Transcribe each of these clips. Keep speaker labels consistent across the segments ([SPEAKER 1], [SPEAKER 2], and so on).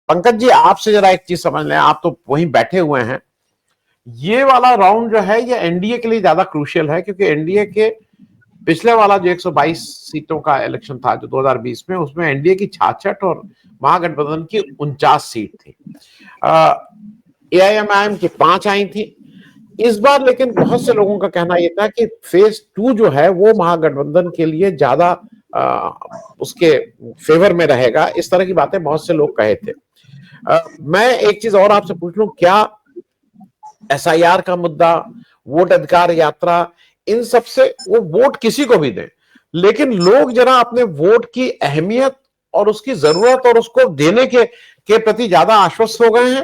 [SPEAKER 1] पंकज जी, आपसे जरा एक चीज समझ लें, आप तो वहीं बैठे हुए हैं। ये वाला राउंड जो है ये एनडीए के लिए ज्यादा क्रूशियल है, क्योंकि एनडीए के पिछले वाला जो 122 सीटों का इलेक्शन था जो 2020 में, उसमें एनडीए की 66 और महागठबंधन की 49 सीट थी। एआईएमआईएम की 5 आई थी इस बार। लेकिन बहुत से लोगों का कहना यह था कि फेज 2 जो है वो महागठबंधन के लिए ज्यादा उसके फेवर में रहेगा। इस तरह की बातें बहुत से लोग कहे थे। मैं एक चीज और आपसे पूछ लूं, क्या एसआईआर का मुद्दा, वोट अधिकार यात्रा, इन सब से वो वोट किसी को भी दें, लेकिन लोग जरा अपने वोट की अहमियत और उसकी जरूरत और उसको देने के प्रति ज्यादा आश्वस्त हो गए हैं,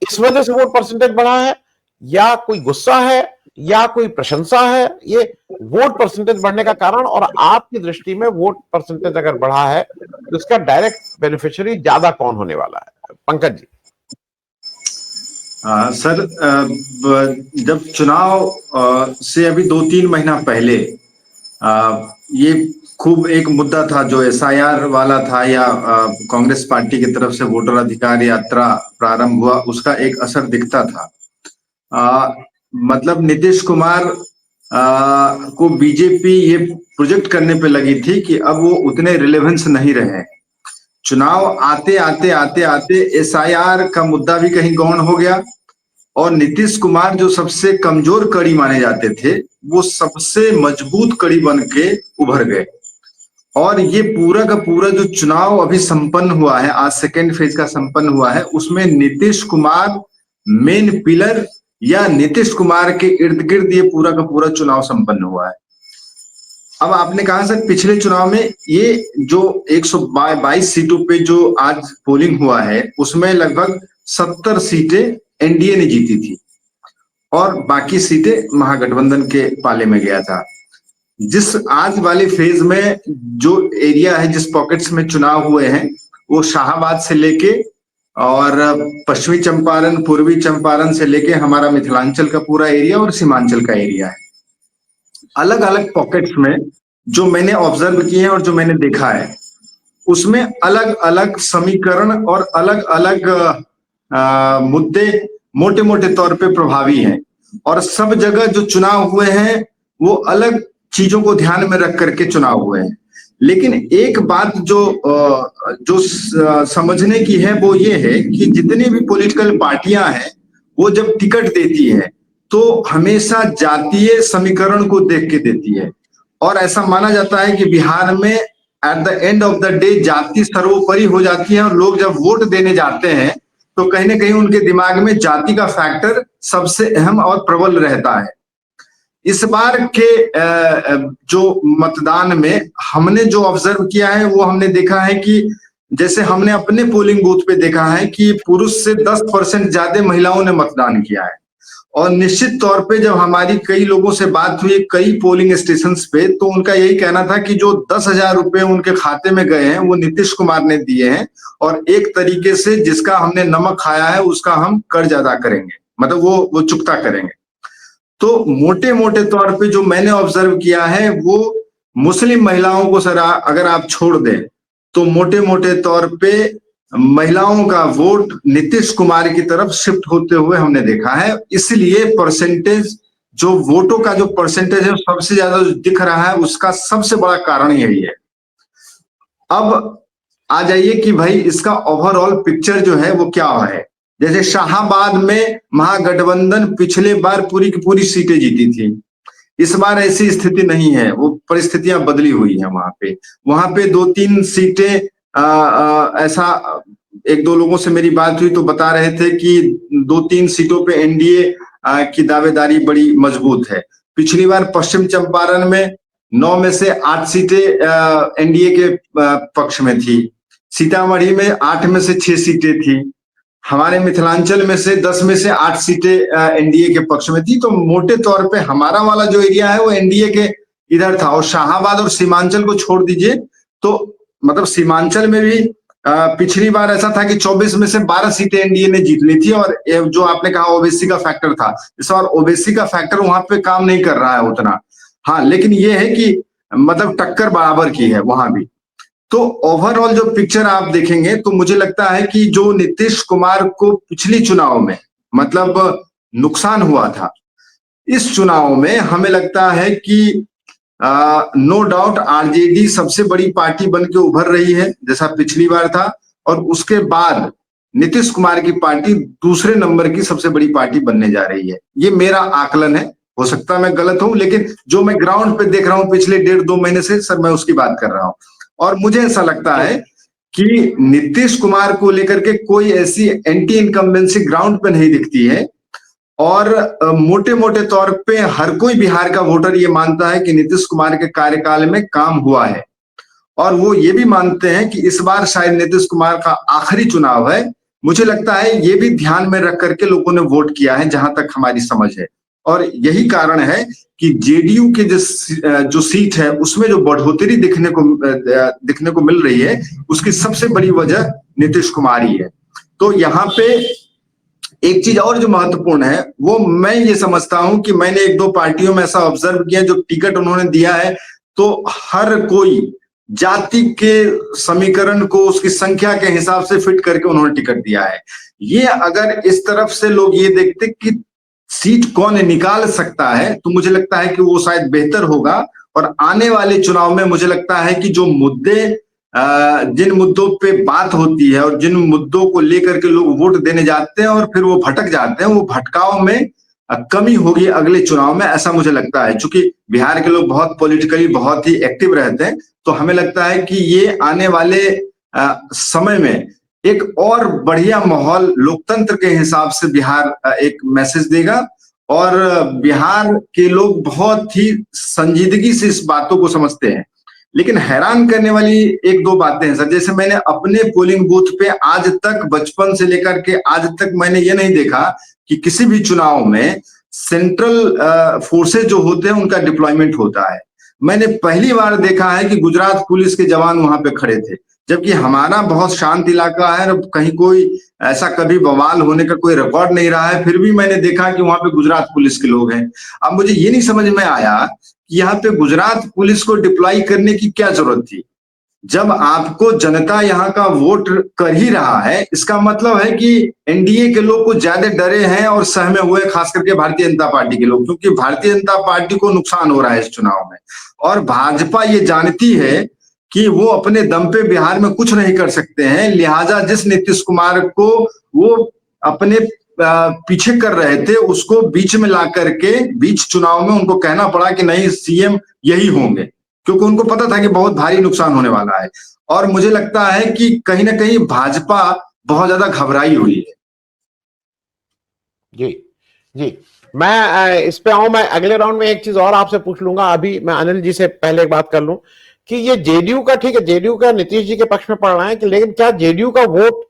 [SPEAKER 1] इस वजह से वोट परसेंटेज बढ़ा है, या कोई गुस्सा है, या कोई प्रशंसा है? ये वोट परसेंटेज बढ़ने का कारण, और आपकी दृष्टि में वोट परसेंटेज अगर बढ़ा है तो इसका डायरेक्ट बेनिफिशियरी ज्यादा कौन होने वाला है? पंकज जी।
[SPEAKER 2] सर, जब चुनाव से अभी 2-3 महीना पहले ये खूब एक मुद्दा था जो एसआईआर वाला था, या कांग्रेस पार्टी की तरफ से वोटर अधिकार यात्रा प्रारंभ हुआ, उसका एक असर दिखता था। मतलब नीतीश कुमार को बीजेपी ये प्रोजेक्ट करने पे लगी थी कि अब वो उतने रिलेवेंस नहीं रहे। चुनाव आते आते आते आते एसआईआर का मुद्दा भी कहीं गौण हो गया, और नीतीश कुमार जो सबसे कमजोर कड़ी माने जाते थे वो सबसे मजबूत कड़ी बन के उभर गए। और ये पूरा का पूरा जो चुनाव अभी संपन्न हुआ है, आज सेकेंड फेज का संपन्न हुआ है, उसमें नीतीश कुमार मेन पिलर, या नीतीश कुमार के इर्द गिर्द ये पूरा का पूरा चुनाव संपन्न हुआ है। अब आपने कहा सर, पिछले चुनाव में ये जो 122 सीटों पे जो आज पोलिंग हुआ है उसमें लगभग 70 सीटें एनडीए ने जीती थी, और बाकी सीटें महागठबंधन के पाले में गया था। जिस आज वाले फेज में जो एरिया है, जिस पॉकेट्स में चुनाव हुए हैं, वो शाहाबाद से लेके और पश्चिमी चंपारण, पूर्वी चंपारण से लेके हमारा मिथिलांचल का पूरा एरिया और सीमांचल का एरिया है। अलग अलग पॉकेट्स में जो मैंने ऑब्जर्व किए हैं और जो मैंने देखा है, उसमें अलग अलग समीकरण और अलग अलग मुद्दे मोटे मोटे तौर पे प्रभावी हैं, और सब जगह जो चुनाव हुए हैं वो अलग चीजों को ध्यान में रख करके चुनाव हुए हैं। लेकिन एक बात जो समझने की है वो ये है कि जितनी भी पॉलिटिकल पार्टियां हैं वो जब टिकट देती है तो हमेशा जातीय समीकरण को देख के देती है, और ऐसा माना जाता है कि बिहार में at the end of the day जाति सर्वोपरि हो जाती है, और लोग जब वोट देने जाते हैं तो कहीं ना कहीं उनके दिमाग में जाति का फैक्टर सबसे अहम और प्रबल रहता है। इस बार के जो मतदान में हमने जो ऑब्जर्व किया है वो हमने देखा है कि जैसे हमने अपने पोलिंग बूथ पे देखा है कि पुरुष से 10% ज्यादा महिलाओं ने मतदान किया है। और निश्चित तौर पे जब हमारी कई लोगों से बात हुई कई पोलिंग स्टेशन पे, तो उनका यही कहना था कि जो 10,000 रुपए उनके खाते में गए हैं वो नीतीश कुमार ने दिए हैं, और एक तरीके से जिसका हमने नमक खाया है उसका हम कर्ज अदा करेंगे, मतलब वो चुकता करेंगे। तो मोटे मोटे तौर पे जो मैंने ऑब्जर्व किया है वो मुस्लिम महिलाओं को सर अगर आप छोड़ दें तो मोटे मोटे तौर पे महिलाओं का वोट नीतीश कुमार की तरफ शिफ्ट होते हुए हमने देखा है। इसलिए परसेंटेज, जो वोटों का जो परसेंटेज है सबसे ज्यादा दिख रहा है, उसका सबसे बड़ा कारण यही है। अब आ जाइए कि भाई इसका ओवरऑल पिक्चर जो है वो क्या है। जैसे शाहाबाद में महागठबंधन पिछले बार पूरी की पूरी सीटें जीती थी, इस बार ऐसी स्थिति नहीं है, वो परिस्थितियां बदली हुई है। वहां पे 2-3 सीटें ऐसा, एक दो लोगों से मेरी बात हुई तो बता रहे थे कि 2-3 सीटों पे एनडीए की दावेदारी बड़ी मजबूत है। पिछली बार पश्चिम चंपारण में 9 में से 8 सीटें एनडीए के पक्ष में थी, सीतामढ़ी में 8 में से 6 सीटें थी, हमारे मिथिलांचल में से 10 में से 8 सीटें एनडीए के पक्ष में थी। तो मोटे तौर पे हमारा वाला जो एरिया है वो एनडीए के इधर था, और शाहाबाद और सीमांचल को छोड़ दीजिए तो मतलब सीमांचल में भी पिछली बार ऐसा था कि 24 में से 12 सीटें एनडीए ने जीत ली थी, और जो आपने कहा ओबीसी का फैक्टर था, इस बार ओबीसी का फैक्टर वहां पे काम नहीं कर रहा है उतना। हाँ, लेकिन ये है कि मतलब टक्कर बराबर की है वहां भी। तो ओवरऑल जो पिक्चर आप देखेंगे तो मुझे लगता है कि जो नीतीश कुमार को पिछली चुनाव में मतलब नुकसान हुआ था, इस चुनाव में हमें लगता है कि नो डाउट आरजेडी सबसे बड़ी पार्टी बन के उभर रही है जैसा पिछली बार था, और उसके बाद नीतीश कुमार की पार्टी दूसरे नंबर की सबसे बड़ी पार्टी बनने जा रही है। ये मेरा आकलन है, हो सकता है मैं गलत हूं, लेकिन जो मैं ग्राउंड पे देख रहा हूं पिछले 1.5-2 महीने से सर, मैं उसकी बात कर रहा हूं। और मुझे ऐसा लगता है कि नीतीश कुमार को लेकर के कोई ऐसी एंटी इनकम्बेंसी ग्राउंड पे नहीं दिखती है, और मोटे मोटे तौर पे हर कोई बिहार का वोटर ये मानता है कि नीतीश कुमार के कार्यकाल में काम हुआ है, और वो ये भी मानते हैं कि इस बार शायद नीतीश कुमार का आखिरी चुनाव है। मुझे लगता है ये भी ध्यान में रख करके लोगों ने वोट किया है, जहां तक हमारी समझ है। और यही कारण है कि जेडीयू के जो सीट है उसमें जो बढ़ोतरी दिखने को मिल रही है, उसकी सबसे बड़ी वजह नीतीश कुमार ही है। तो यहाँ पे एक चीज और जो महत्वपूर्ण है वो मैं ये समझता हूं कि मैंने 1-2 पार्टियों में ऐसा ऑब्जर्व किया, जो टिकट उन्होंने दिया है तो हर कोई जाति के समीकरण को उसकी संख्या के हिसाब से फिट करके उन्होंने टिकट दिया है। ये अगर इस तरफ से लोग ये देखते कि सीट कौन निकाल सकता है, तो मुझे लगता है कि वो शायद बेहतर होगा। और आने वाले चुनाव में मुझे लगता है कि जो मुद्दे जिन मुद्दों पे बात होती है और जिन मुद्दों को लेकर के लोग वोट देने जाते हैं और फिर वो भटक जाते हैं, वो भटकाव में कमी होगी अगले चुनाव में, ऐसा मुझे लगता है। चूंकि बिहार के लोग बहुत पॉलिटिकली बहुत ही एक्टिव रहते हैं, तो हमें लगता है कि ये आने वाले समय में एक और बढ़िया माहौल लोकतंत्र के हिसाब से बिहार एक मैसेज देगा, और बिहार के लोग बहुत ही संजीदगी से इस बातों को समझते हैं। लेकिन हैरान करने वाली 1-2 बातें हैं सर, जैसे मैंने अपने पोलिंग बूथ पे आज तक, बचपन से लेकर के आज तक मैंने ये नहीं देखा कि किसी भी चुनाव में सेंट्रल फोर्सेज जो होते हैं उनका डिप्लॉयमेंट होता है। मैंने पहली बार देखा है कि गुजरात पुलिस के जवान वहां पे खड़े थे, जबकि हमारा बहुत शांत इलाका है, कहीं कोई ऐसा कभी बवाल होने का कोई रिकॉर्ड नहीं रहा है, फिर भी मैंने देखा कि वहां पे गुजरात पुलिस के लोग हैं। अब मुझे ये नहीं समझ में आया कि यहाँ पे गुजरात पुलिस को डिप्लॉय करने की क्या जरूरत थी, जब आपको जनता यहाँ का वोट कर ही रहा है। इसका मतलब है कि एनडीए के लोग कुछ ज्यादा डरे हैं और सहमे हुए, खास करके भारतीय जनता पार्टी के लोग, क्योंकि भारतीय जनता पार्टी को नुकसान हो रहा है इस चुनाव में, और भाजपा ये जानती है कि वो अपने दम पे बिहार में कुछ नहीं कर सकते हैं। लिहाजा जिस नीतीश कुमार को वो अपने पीछे कर रहे थे, उसको बीच में ला करके बीच चुनाव में उनको कहना पड़ा कि नहीं, सीएम यही होंगे, क्योंकि उनको पता था कि बहुत भारी नुकसान होने वाला है। और मुझे लगता है कि कहीं ना कहीं भाजपा बहुत ज्यादा घबराई हुई है।
[SPEAKER 1] जी जी, मैं इस पे आऊं, मैं अगले राउंड में एक चीज और आपसे पूछ लूंगा। अभी मैं अनिल जी से पहले एक बात कर लूं कि ये जेडीयू का, ठीक है, जेडीयू का नीतीश जी के पक्ष में पड़ रहा है कि, लेकिन क्या जेडीयू का वोट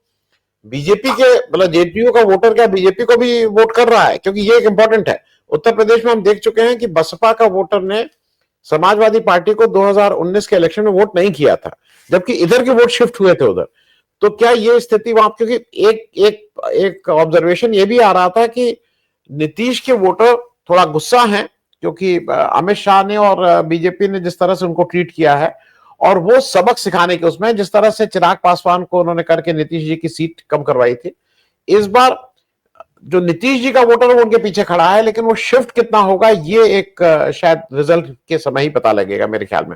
[SPEAKER 1] बीजेपी के, मतलब जेडीयू का वोटर क्या बीजेपी को भी वोट कर रहा है? क्योंकि ये एक इंपॉर्टेंट है। उत्तर प्रदेश में हम देख चुके हैं कि बसपा का वोटर ने समाजवादी पार्टी को 2019 के इलेक्शन में वोट नहीं किया था, जबकि इधर के वोट शिफ्ट हुए थे उधर। तो क्या ये स्थिति वहां, क्योंकि एक ऑब्जर्वेशन ये भी आ रहा था कि नीतीश के वोटर थोड़ा गुस्सा हैं, क्योंकि अमित शाह ने और बीजेपी ने जिस तरह से उनको ट्रीट किया है, और वो सबक सिखाने के उसमें, जिस तरह से चिराग पासवान को उन्होंने करके नीतीश जी की सीट कम करवाई थी। इस बार जो नीतीश जी का वोटर है वो उनके पीछे खड़ा है, लेकिन वो शिफ्ट कितना होगा ये एक शायद रिजल्ट के समय ही पता लगेगा मेरे ख्याल में।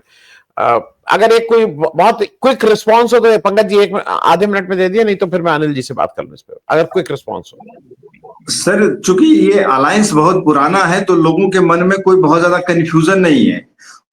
[SPEAKER 1] अगर एक कोई बहुत क्विक रिस्पांस हो तो पंकज जी आधे मिनट में दे दिए, नहीं तो फिर मैं अनिल जी से बात कर लूं इस पे, अगर क्विक रिस्पांस हो।
[SPEAKER 2] सर, चूंकि ये अलायंस बहुत पुराना है तो लोगों के मन में कोई बहुत ज्यादा कंफ्यूजन नहीं है,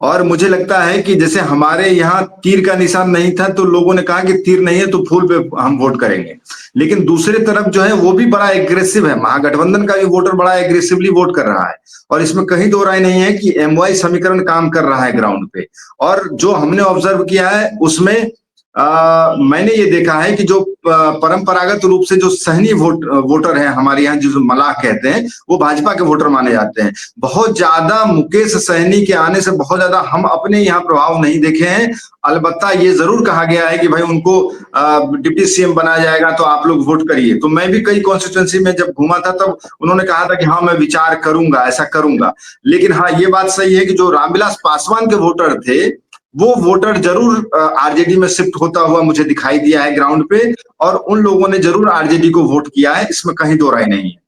[SPEAKER 2] और मुझे लगता है कि जैसे हमारे यहाँ तीर का निशान नहीं था तो लोगों ने कहा कि तीर नहीं है तो फूल पे हम वोट करेंगे। लेकिन दूसरी तरफ जो है वो भी बड़ा एग्रेसिव है, महागठबंधन का भी वोटर बड़ा एग्रेसिवली वोट कर रहा है, और इसमें कहीं दो राय नहीं है कि एमवाई समीकरण काम कर रहा है ग्राउंड पे। और जो हमने ऑब्जर्व किया है उसमें मैंने ये देखा है कि जो परंपरागत रूप से जो सहनी वोटर है हमारे यहाँ, जो मलाह कहते हैं, वो भाजपा के वोटर माने जाते हैं। बहुत ज्यादा मुकेश सहनी के आने से बहुत ज्यादा हम अपने यहाँ प्रभाव नहीं देखे हैं। अलबत्ता ये जरूर कहा गया है कि भाई उनको डिप्टी सीएम बनाया जाएगा तो आप लोग वोट करिए। तो मैं भी कई कॉन्स्टिट्यूंसी में जब घूमा था तब उन्होंने कहा था कि हाँ मैं विचार करूंगा, ऐसा करूंगा। लेकिन हाँ, ये बात सही है कि जो रामविलास पासवान के वोटर थे वो वोटर जरूर आरजेडी में शिफ्ट होता हुआ मुझे दिखाई दिया है ग्राउंड पे, और उन लोगों ने जरूर आरजेडी को वोट किया है, इसमें कहीं दो राय नहीं है।